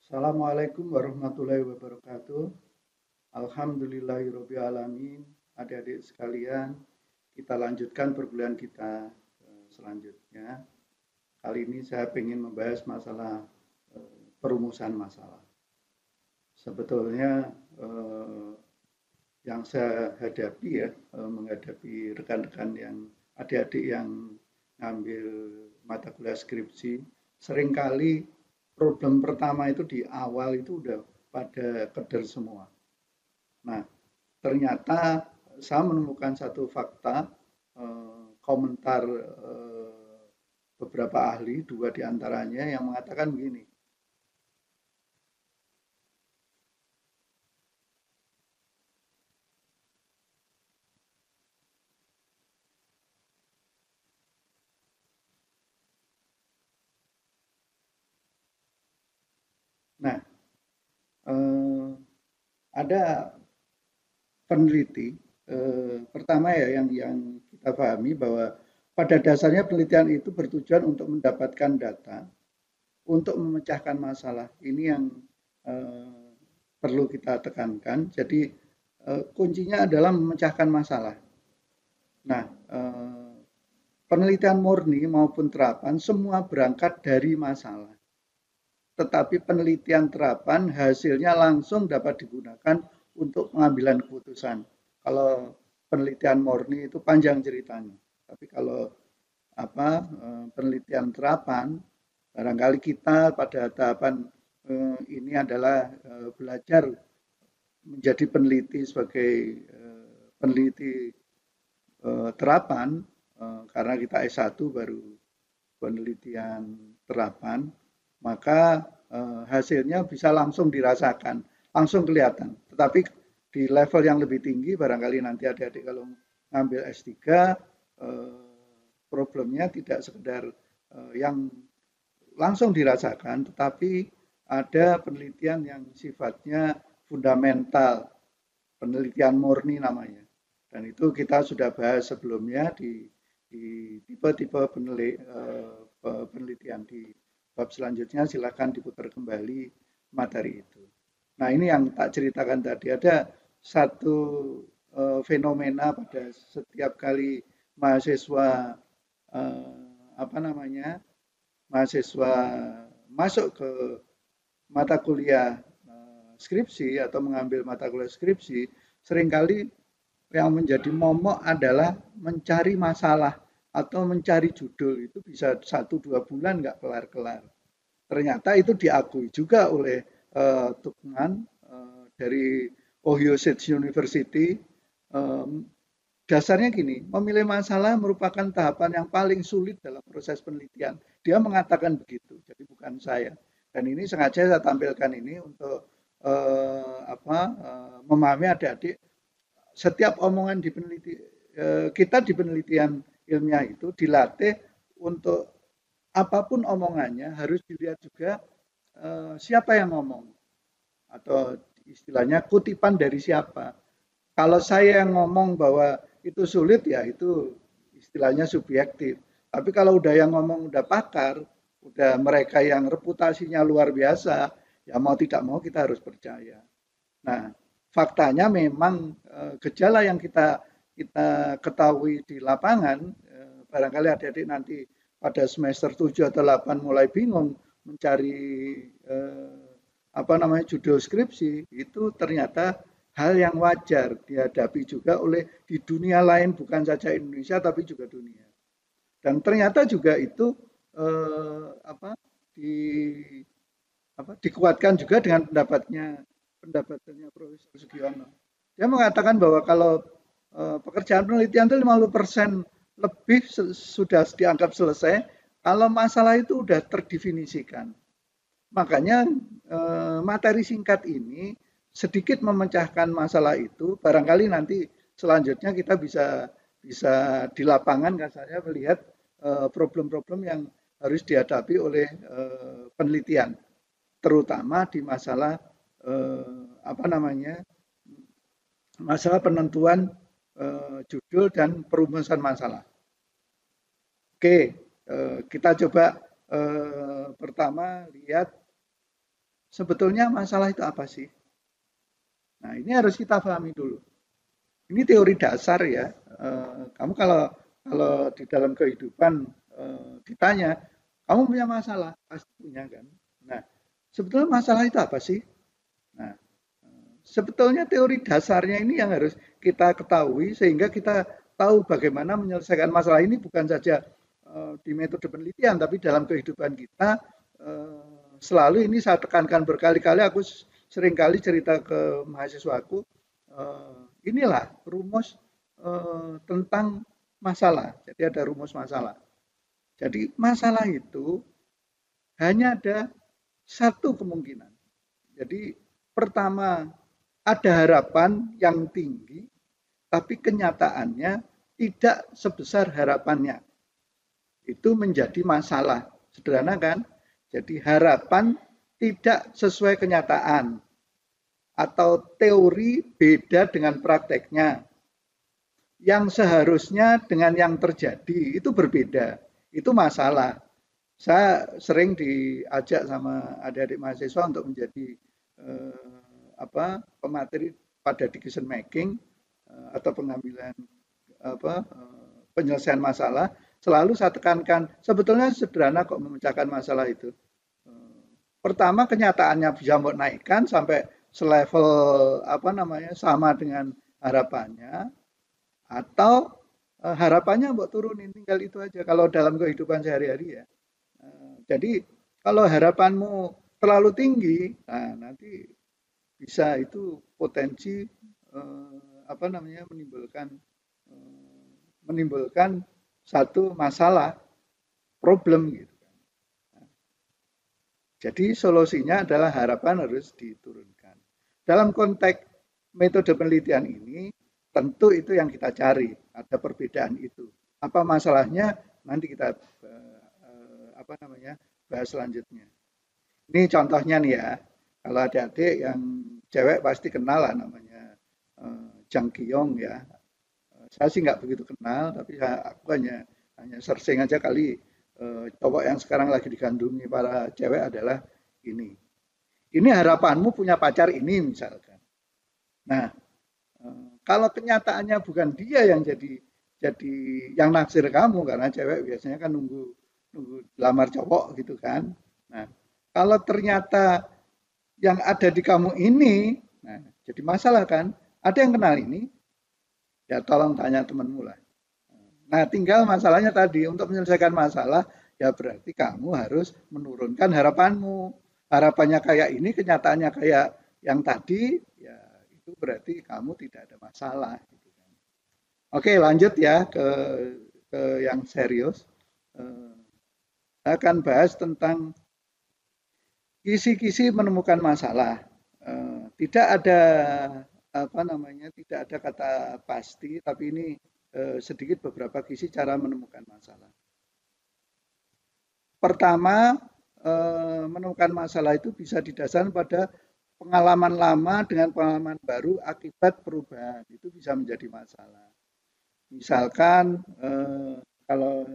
Assalamualaikum warahmatullahi wabarakatuh. Alhamdulillahirabbil alamin. Adik-adik sekalian, kita lanjutkan perkuliahan kita selanjutnya. Kali ini saya ingin membahas masalah perumusan masalah. Sebetulnya yang saya hadapi menghadapi rekan-rekan yang adik-adik yang ngambil mata kuliah skripsi, seringkali problem pertama itu di awal itu udah pada keder semua. Nah, ternyata saya menemukan satu fakta, komentar beberapa ahli, dua diantaranya yang mengatakan begini. Nah, ada peneliti pertama ya yang kita pahami bahwa pada dasarnya penelitian itu bertujuan untuk mendapatkan data untuk memecahkan masalah. Ini yang perlu kita tekankan. Jadi kuncinya adalah memecahkan masalah. Nah, penelitian murni maupun terapan semua berangkat dari masalah. Tetapi penelitian terapan hasilnya langsung dapat digunakan untuk pengambilan keputusan. Kalau penelitian murni itu panjang ceritanya. Tapi kalau penelitian terapan, barangkali kita pada tahapan ini adalah belajar menjadi peneliti sebagai peneliti terapan, karena kita S1 baru penelitian terapan, maka hasilnya bisa langsung dirasakan, langsung kelihatan. Tetapi di level yang lebih tinggi, barangkali nanti adik-adik kalau ngambil S3, problemnya tidak sekedar yang langsung dirasakan, tetapi ada penelitian yang sifatnya fundamental, penelitian murni namanya. Dan itu kita sudah bahas sebelumnya di tipe-tipe penelitian di bab selanjutnya. Silakan diputar kembali materi itu. Nah, ini yang tak ceritakan tadi, ada satu fenomena pada setiap kali mahasiswa eh, apa namanya mahasiswa masuk ke mata kuliah skripsi atau mengambil mata kuliah skripsi, seringkali yang menjadi momok adalah mencari masalah atau mencari judul. Itu bisa 1-2 bulan nggak kelar-kelar. Ternyata itu diakui juga oleh Tukman dari Ohio State University. Dasarnya gini, memilih masalah merupakan tahapan yang paling sulit dalam proses penelitian. Dia mengatakan begitu, jadi bukan saya. Dan ini sengaja saya tampilkan ini untuk memahami adik-adik, setiap omongan di kita di penelitian ilmiah itu dilatih untuk apapun omongannya harus dilihat juga siapa yang ngomong, atau istilahnya kutipan dari siapa. Kalau saya yang ngomong bahwa itu sulit, ya itu istilahnya subjektif. Tapi kalau udah yang ngomong udah pakar, udah mereka yang reputasinya luar biasa, ya mau tidak mau kita harus percaya. Nah, faktanya memang gejala yang kita kita ketahui di lapangan, barangkali adik-adik nanti pada semester 7 atau 8 mulai bingung mencari judul skripsi, itu ternyata hal yang wajar dihadapi juga oleh di dunia lain, bukan saja Indonesia tapi juga dunia. Dan ternyata juga itu eh, apa di dikuatkan juga dengan pendapatannya Profesor Sugiono. Dia mengatakan bahwa kalau pekerjaan penelitian itu 50% lebih sudah dianggap selesai kalau masalah itu sudah terdefinisikan. Makanya materi singkat ini sedikit memecahkan masalah itu. Barangkali nanti selanjutnya kita bisa bisa di lapangan kan saya melihat problem-problem yang harus dihadapi oleh penelitian, terutama di masalah apa namanya masalah penentuan judul dan perumusan masalah. Oke, kita coba pertama lihat sebetulnya masalah itu apa sih? Nah, ini harus kita pahami dulu. Ini teori dasar ya. Kamu kalau kalau di dalam kehidupan ditanya, kamu punya masalah, pasti punya kan. Nah, sebetulnya masalah itu apa sih? Nah, sebetulnya teori dasarnya ini yang harus kita ketahui sehingga kita tahu bagaimana menyelesaikan masalah ini bukan saja di metode penelitian tapi dalam kehidupan kita selalu ini saya tekankan berkali-kali aku seringkali cerita ke mahasiswaku inilah rumus tentang masalah. Jadi ada rumus masalah. Jadi masalah itu hanya ada satu kemungkinan. Jadi pertama ada harapan yang tinggi, tapi kenyataannya tidak sebesar harapannya. Itu menjadi masalah. Sederhana kan? Jadi harapan tidak sesuai kenyataan. Atau teori beda dengan prakteknya. Yang seharusnya dengan yang terjadi itu berbeda. Itu masalah. Saya sering diajak sama adik-adik mahasiswa untuk menjadi pemateri pada decision making atau pengambilan penyelesaian masalah, selalu saya tekankan sebetulnya sederhana kok memecahkan masalah itu. Pertama kenyataannya bisa mau naikkan sampai selevel sama dengan harapannya, atau harapannya mau turunin, tinggal itu aja kalau dalam kehidupan sehari-hari ya. Jadi kalau harapanmu terlalu tinggi, nah nanti bisa itu potensi menimbulkan satu masalah, problem gitu. Jadi solusinya adalah harapan harus diturunkan. Dalam konteks metode penelitian ini, tentu itu yang kita cari, ada perbedaan itu. Apa masalahnya? Nanti kita bahas selanjutnya. Ini contohnya nih ya, kalau adik-adik yang cewek pasti kenal lah namanya Jang Kyung ya. Saya sih nggak begitu kenal, tapi aku hanya searching aja kali cowok yang sekarang lagi digandrungi para cewek adalah ini. Ini harapanmu punya pacar ini misalkan. Nah, kalau kenyataannya bukan dia yang jadi yang naksir kamu karena cewek biasanya kan nunggu lamar cowok gitu kan. Nah, kalau ternyata yang ada di kamu ini, nah jadi masalah kan. Ada yang kenal ini, ya tolong tanya temanmu lah. Nah, tinggal masalahnya tadi untuk menyelesaikan masalah, ya berarti kamu harus menurunkan harapanmu. Harapannya kayak ini, kenyataannya kayak yang tadi, ya itu berarti kamu tidak ada masalah. Oke, lanjut ya ke yang serius. Saya akan bahas tentang kisi-kisi menemukan masalah. Tidak ada tidak ada kata pasti, tapi ini sedikit beberapa kisi cara menemukan masalah. Pertama, menemukan masalah itu bisa didasarkan pada pengalaman lama dengan pengalaman baru akibat perubahan. Itu bisa menjadi masalah. Misalkan kalau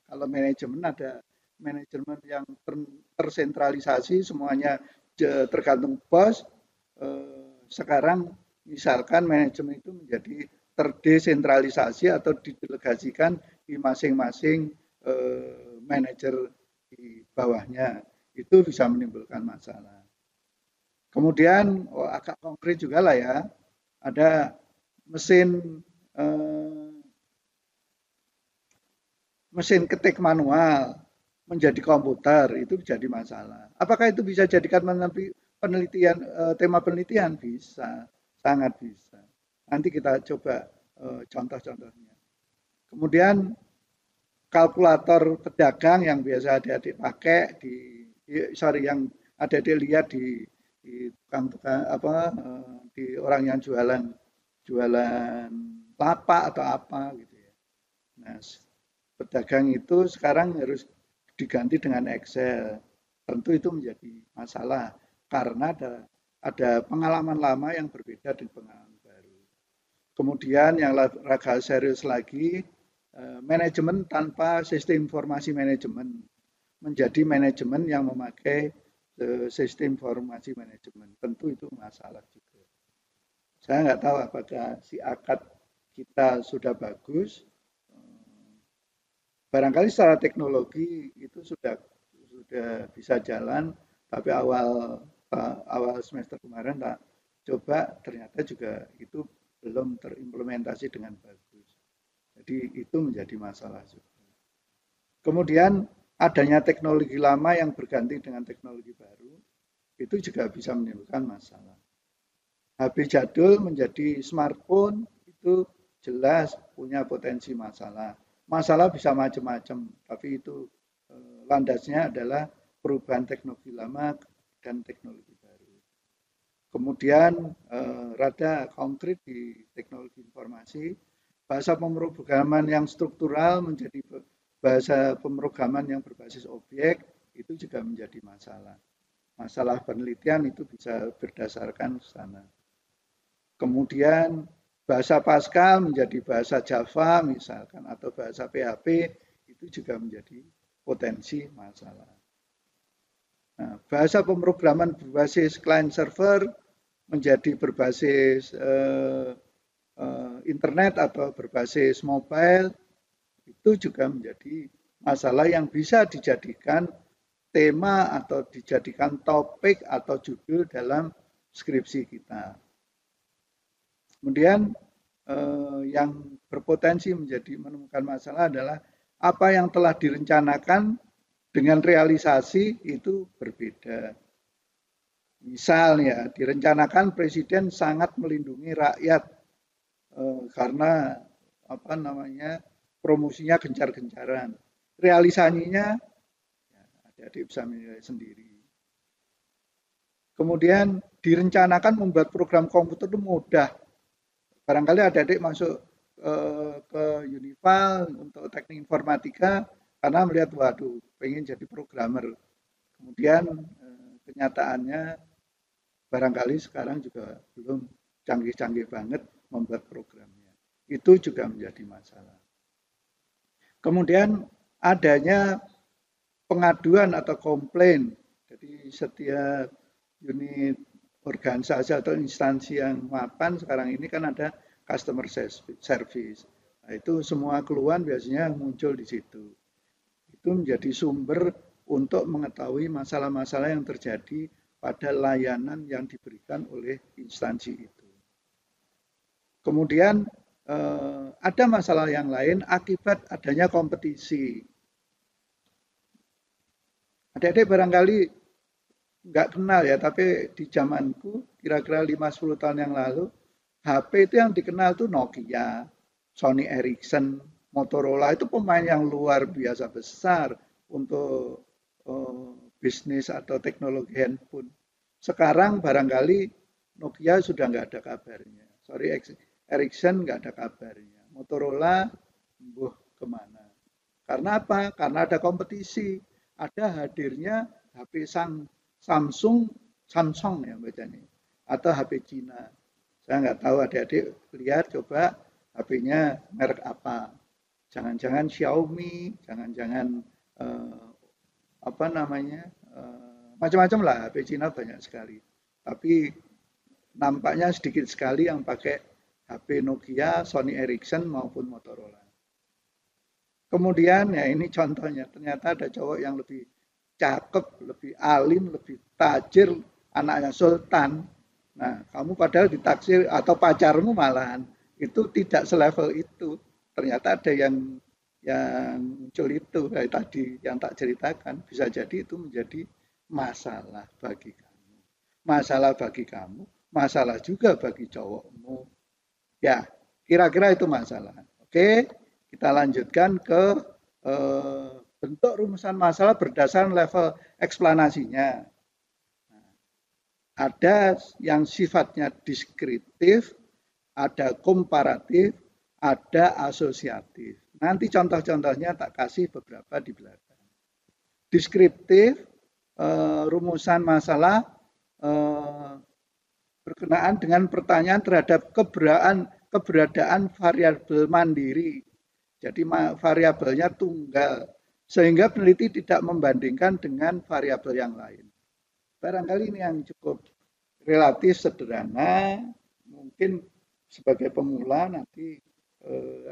manajemen ada manajemen yang tersentralisasi, semuanya tergantung bos. Sekarang misalkan manajemen itu menjadi terdesentralisasi atau didelegasikan di masing-masing manajer di bawahnya. Itu bisa menimbulkan masalah. Kemudian agak konkret juga lah ya, ada mesin ketik manual menjadi komputer, itu jadi masalah. Apakah itu bisa jadikan penelitian tema penelitian? Bisa, sangat bisa. Nanti kita coba contoh-contohnya. Kemudian kalkulator pedagang yang biasa adik-adik pakai yang adik-adik lihat di tukang-tukang di orang yang jualan lapak atau apa gitu ya. Nah, pedagang itu sekarang harus diganti dengan Excel. Tentu itu menjadi masalah karena ada pengalaman lama yang berbeda dengan pengalaman baru. Kemudian yang agak serius lagi, manajemen tanpa sistem informasi manajemen menjadi manajemen yang memakai sistem informasi manajemen. Tentu itu masalah juga. Saya nggak tahu apakah si akad kita sudah bagus. Barangkali secara teknologi itu sudah bisa jalan, tapi awal semester kemarin tak coba, ternyata juga itu belum terimplementasi dengan bagus. Jadi itu menjadi masalah juga. Kemudian adanya teknologi lama yang berganti dengan teknologi baru, itu juga bisa menimbulkan masalah. HP jadul menjadi smartphone itu jelas punya potensi masalah. Masalah bisa macam-macam, tapi itu landasnya adalah perubahan teknologi lama dan teknologi baru. Kemudian rada konkret di teknologi informasi, bahasa pemrograman yang struktural menjadi bahasa pemrograman yang berbasis objek, itu juga menjadi masalah. Masalah penelitian itu bisa berdasarkan sana. Kemudian bahasa Pascal menjadi bahasa Java misalkan, atau bahasa PHP, itu juga menjadi potensi masalah. Nah, bahasa pemrograman berbasis client server menjadi berbasis internet atau berbasis mobile, itu juga menjadi masalah yang bisa dijadikan tema atau dijadikan topik atau judul dalam skripsi kita. Kemudian yang berpotensi menemukan masalah adalah apa yang telah direncanakan dengan realisasi itu berbeda. Misalnya direncanakan presiden sangat melindungi rakyat karena promosinya gencar-gencaran. Realisasinya adik-adik bisa menilai sendiri. Kemudian direncanakan membuat program komputer itu mudah. Barangkali adik-adik masuk ke Unival untuk teknik informatika karena melihat, waduh, pengen jadi programmer. Kemudian kenyataannya barangkali sekarang juga belum canggih-canggih banget membuat programnya. Itu juga menjadi masalah. Kemudian adanya pengaduan atau komplain. Jadi setiap unit organisasi atau instansi yang mapan sekarang ini kan ada customer service. Nah, itu semua keluhan biasanya muncul di situ. Itu menjadi sumber untuk mengetahui masalah-masalah yang terjadi pada layanan yang diberikan oleh instansi itu. Kemudian ada masalah yang lain akibat adanya kompetisi. Adik-adik barangkali nggak kenal ya, tapi di zamanku kira-kira 5-10 tahun yang lalu, HP itu yang dikenal tuh Nokia, Sony Ericsson, Motorola, itu pemain yang luar biasa besar untuk bisnis atau teknologi handphone. Sekarang barangkali Nokia sudah nggak ada kabarnya. Sorry, Ericsson nggak ada kabarnya. Motorola, kemana? Karena apa? Karena ada kompetisi. Ada hadirnya HP Samsung ya bacanya, atau HP Cina. Saya nggak tahu, adik-adik lihat coba HP-nya merek apa. Jangan-jangan Xiaomi, jangan-jangan macam-macam lah, HP Cina banyak sekali. Tapi nampaknya sedikit sekali yang pakai HP Nokia, Sony Ericsson maupun Motorola. Kemudian ya ini contohnya, ternyata ada cowok yang lebih cakep, lebih alim, lebih tajir, anaknya sultan. Nah, kamu padahal ditaksir atau pacarmu malahan itu tidak selevel itu. Ternyata ada yang muncul itu kayak tadi yang tak ceritakan, bisa jadi itu menjadi masalah bagi kamu. Masalah bagi kamu, masalah juga bagi cowokmu. Ya, kira-kira itu masalah. Oke, kita lanjutkan ke bentuk rumusan masalah berdasarkan level eksplanasinya. Ada yang sifatnya deskriptif, ada komparatif, ada asosiatif. Nanti contoh-contohnya tak kasih beberapa di belakang. Deskriptif, rumusan masalah berkenaan dengan pertanyaan terhadap keberadaan variabel mandiri. Jadi variabelnya tunggal, sehingga peneliti tidak membandingkan dengan variabel yang lain. Barangkali ini yang cukup relatif sederhana, mungkin sebagai pemula nanti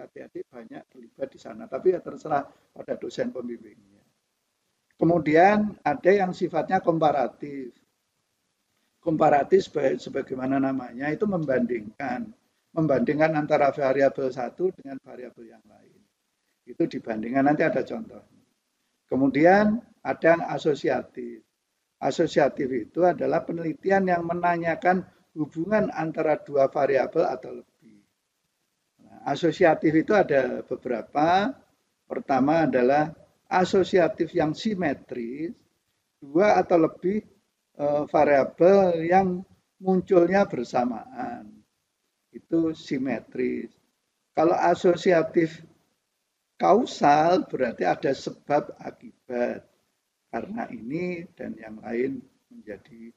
adik-adik banyak terlibat di sana, tapi ya terserah pada dosen pembimbingnya. Kemudian ada yang sifatnya komparatif. Komparatif sebagaimana namanya itu membandingkan antara variabel satu dengan variabel yang lain. Itu dibandingkan, nanti ada contoh. Kemudian ada yang asosiatif. Asosiatif itu adalah penelitian yang menanyakan hubungan antara dua variabel atau lebih. Nah, asosiatif itu ada beberapa. Pertama adalah asosiatif yang simetris, dua atau lebih variabel yang munculnya bersamaan. Itu simetris. Kalau asosiatif kausal berarti ada sebab akibat. Karena ini dan yang lain menjadi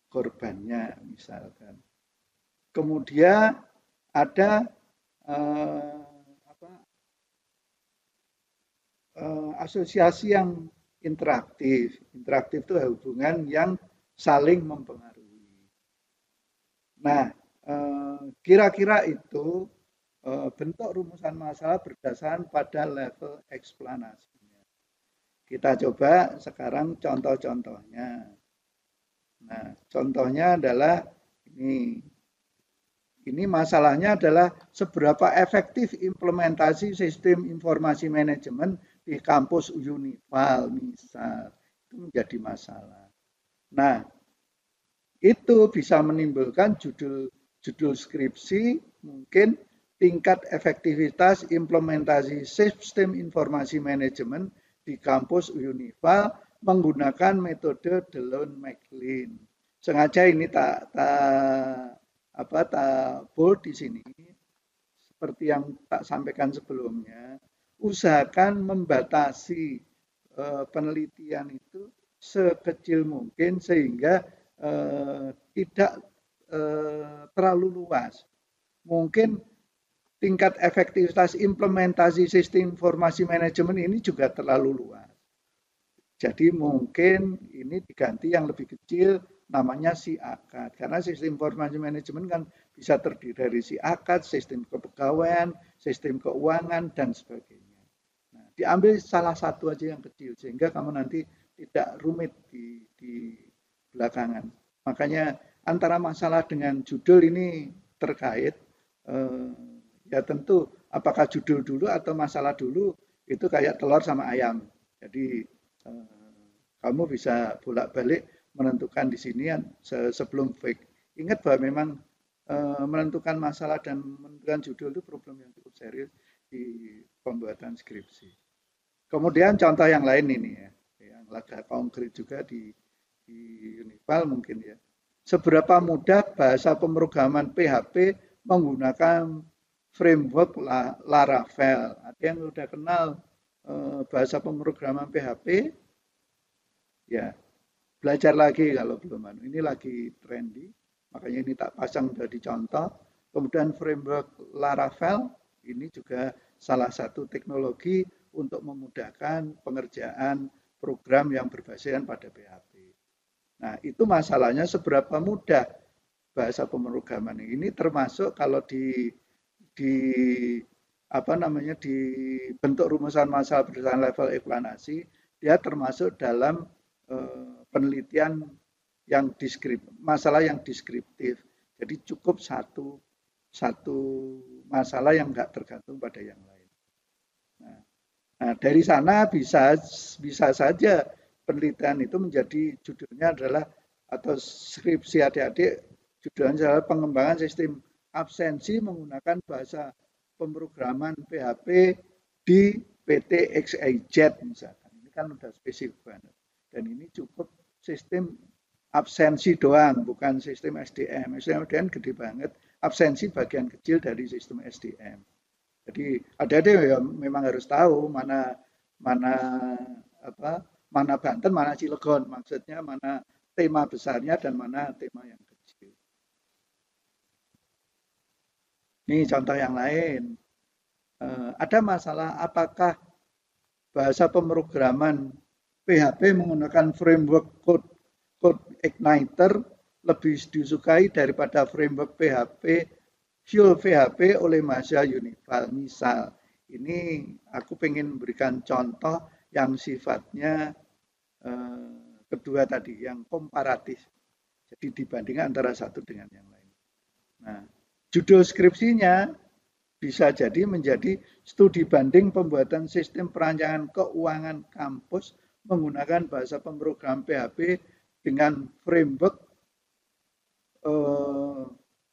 korbannya misalkan. Kemudian ada asosiasi yang interaktif. Interaktif itu hubungan yang saling mempengaruhi. Nah, kira-kira itu bentuk rumusan masalah berdasarkan pada level eksplanasinya. Kita coba sekarang contoh-contohnya. Nah, contohnya adalah ini. Ini masalahnya adalah seberapa efektif implementasi sistem informasi manajemen di kampus Unival misal. Itu menjadi masalah. Nah, itu bisa menimbulkan judul skripsi mungkin tingkat efektivitas implementasi sistem informasi manajemen di kampus Unival menggunakan metode Delon-McLean. Sengaja ini tak bold di sini seperti yang tak sampaikan sebelumnya. Usahakan membatasi penelitian itu sekecil mungkin sehingga tidak terlalu luas. Mungkin tingkat efektivitas implementasi sistem informasi manajemen ini juga terlalu luas. Jadi mungkin ini diganti yang lebih kecil namanya SIAKAD. Karena sistem informasi manajemen kan bisa terdiri dari SIAKAD, sistem kepegawaian, sistem keuangan, dan sebagainya. Nah, diambil salah satu aja yang kecil sehingga kamu nanti tidak rumit di belakangan. Makanya antara masalah dengan judul ini terkait. Ya tentu apakah judul dulu atau masalah dulu itu kayak telur sama ayam. Jadi kamu bisa bolak-balik menentukan di sini sebelum fake. Ingat bahwa memang menentukan masalah dan menentukan judul itu problem yang cukup serius di pembuatan skripsi. Kemudian contoh yang lain ini ya, yang agak konkret juga di Unival mungkin ya. Seberapa mudah bahasa pemrograman PHP menggunakan framework Laravel. Ada yang sudah kenal bahasa pemrograman PHP? Ya, belajar lagi kalau belum. Ini lagi trendy, makanya ini tak pasang jadi contoh. Kemudian framework Laravel, ini juga salah satu teknologi untuk memudahkan pengerjaan program yang berbasiskan pada PHP. Nah, itu masalahnya seberapa mudah bahasa pemrograman ini termasuk kalau di bentuk rumusan masalah berdasarkan level eksplanasi, dia termasuk dalam penelitian yang masalah yang deskriptif. Jadi cukup satu masalah yang enggak tergantung pada yang lain. Nah, dari sana bisa saja penelitian itu menjadi judulnya adalah atau skripsi adik-adik judulnya adalah pengembangan sistem absensi menggunakan bahasa pemrograman PHP di PT XYZ misalkan. Ini kan udah spesifik banget. Dan ini cukup sistem absensi doang, bukan sistem SDM. SDM gede banget, absensi bagian kecil dari sistem SDM. Jadi adik-adik ya memang harus tahu mana Banten, mana Cilegon, maksudnya mana tema besarnya dan mana tema yang kecil. Ini contoh yang lain. Ada masalah apakah bahasa pemrograman PHP menggunakan framework code igniter lebih disukai daripada framework PHP, fuel PHP oleh Mahasiswa Unival. Misal, ini aku pengen memberikan contoh yang sifatnya kedua tadi, yang komparatif. Jadi dibandingkan antara satu dengan yang lain. Nah, judul skripsinya bisa jadi menjadi studi banding pembuatan sistem perancangan keuangan kampus menggunakan bahasa pemrogram PHP dengan framework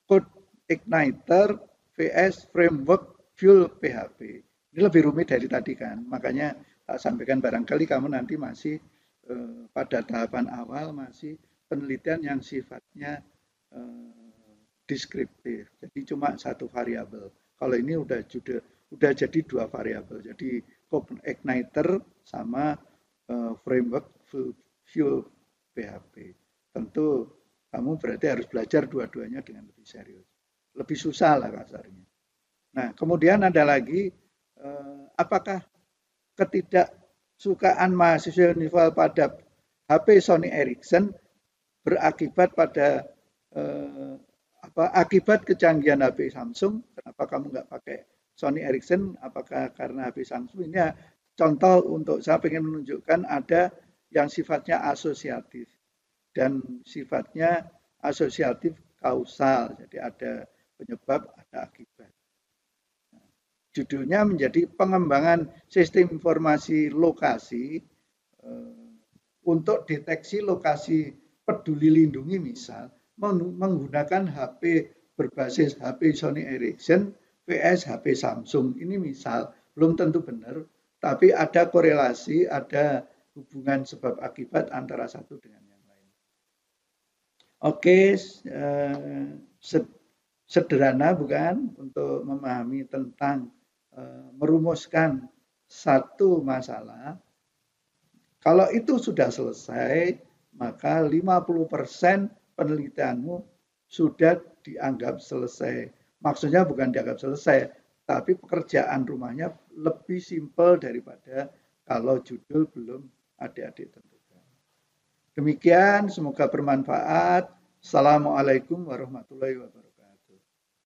code igniter vs framework fuel PHP. Ini lebih rumit dari tadi kan, makanya tak sampaikan barangkali kamu nanti masih pada tahapan awal masih penelitian yang sifatnya deskriptif. Jadi cuma satu variabel. Kalau ini udah jadi dua variabel. Jadi code igniter sama framework fuel PHP. Tentu kamu berarti harus belajar dua-duanya dengan lebih serius. Lebih susah lah kasarnya. Nah, kemudian ada lagi apakah ketidaksukaan mahasiswa Unival pada HP Sony Ericsson berakibat pada akibat kecanggihan HP Samsung? Kenapa kamu nggak pakai Sony Ericsson? Apakah karena HP Samsung? Ini ya, contoh untuk saya ingin menunjukkan ada yang sifatnya asosiatif dan sifatnya asosiatif kausal. Jadi ada penyebab, ada akibat. Judulnya menjadi pengembangan sistem informasi lokasi untuk deteksi lokasi peduli lindungi misal menggunakan HP berbasis HP Sony Ericsson vs HP Samsung. Ini misal belum tentu benar, tapi ada korelasi, ada hubungan sebab akibat antara satu dengan yang lain. Oke, sederhana bukan untuk memahami tentang merumuskan satu masalah. Kalau itu sudah selesai, maka 50% penelitianmu sudah dianggap selesai. Maksudnya bukan dianggap selesai, tapi pekerjaan rumahnya lebih simpel daripada kalau judul belum adik-adik tentukan. Demikian, semoga bermanfaat. Assalamualaikum warahmatullahi wabarakatuh.